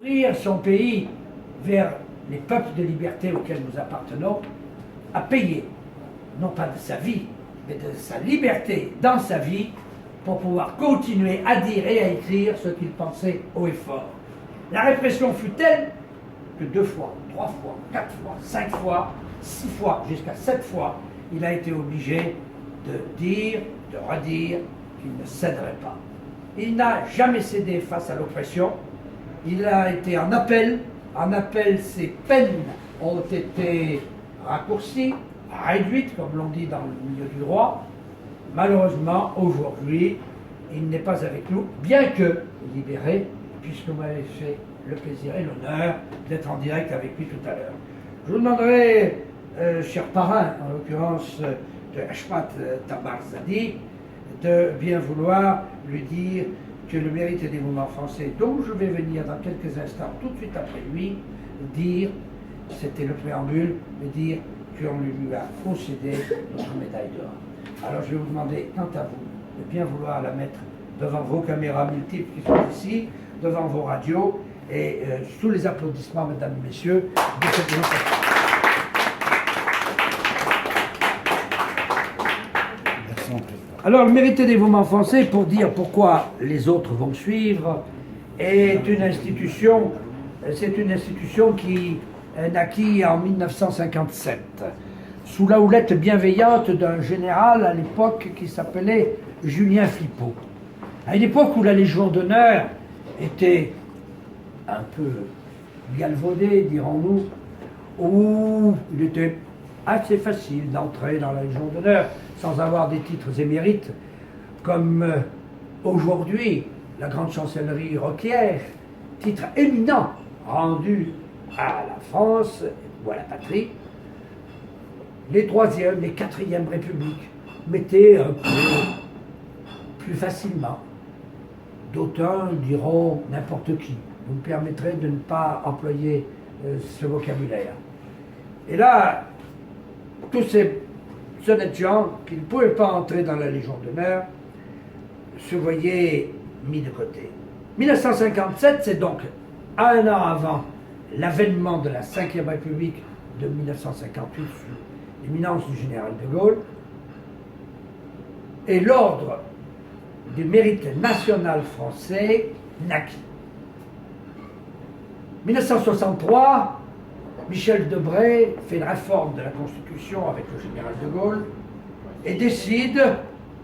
conduire son pays vers les peuples de liberté auxquels nous appartenons, a payé, non pas de sa vie, mais de sa liberté dans sa vie, pour pouvoir continuer à dire et à écrire ce qu'il pensait haut et fort. La répression fut telle que 2 fois, 3 fois, 4 fois, 5 fois, 6 fois, jusqu'à 7 fois, il a été obligé de dire, de redire qu'il ne céderait pas. Il n'a jamais cédé face à l'oppression. Il a été en appel. En appel, ses peines ont été raccourcies, réduites, comme l'on dit dans le milieu du droit. Malheureusement, aujourd'hui, il n'est pas avec nous, bien que libéré, puisque vous m'avez fait le plaisir et l'honneur d'être en direct avec lui tout à l'heure. Je vous demanderai, cher parrain, en l'occurrence de Hachmat Tabarzadi, de bien vouloir lui dire que le mérite des mouvements français, dont je vais venir dans quelques instants, tout de suite après lui, dire, c'était le préambule, mais dire qu'on lui a concédé notre médaille d'or. Alors je vais vous demander, quant à vous, de bien vouloir la mettre devant vos caméras multiples qui sont ici, devant vos radios, et sous les applaudissements, mesdames et messieurs, de cette démonstration. Alors, le mérite des mouvements français, pour dire pourquoi les autres vont suivre, est une institution, c'est une institution qui naquit en 1957, sous la houlette bienveillante d'un général à l'époque qui s'appelait Julien Philippot. À une époque où la Légion d'honneur était un peu galvaudée, dirons-nous, où il était assez facile d'entrer dans la Légion d'honneur sans avoir des titres émérites, comme aujourd'hui la grande chancellerie requiert, titre éminent rendu à la France ou à la patrie. Les 3e, les 4e républiques mettaient un peu plus facilement. D'autres diront n'importe qui. Vous me permettrez de ne pas employer ce vocabulaire. Et là, tous ces honnêtes gens qui ne pouvaient pas entrer dans la Légion d'honneur se voyaient mis de côté. 1957, c'est donc un an avant l'avènement de la 5e République de 1958 sous l'éminence du général de Gaulle, et l'ordre du mérite national français naquit. 1963, Michel Debré fait une réforme de la Constitution avec le général de Gaulle et décide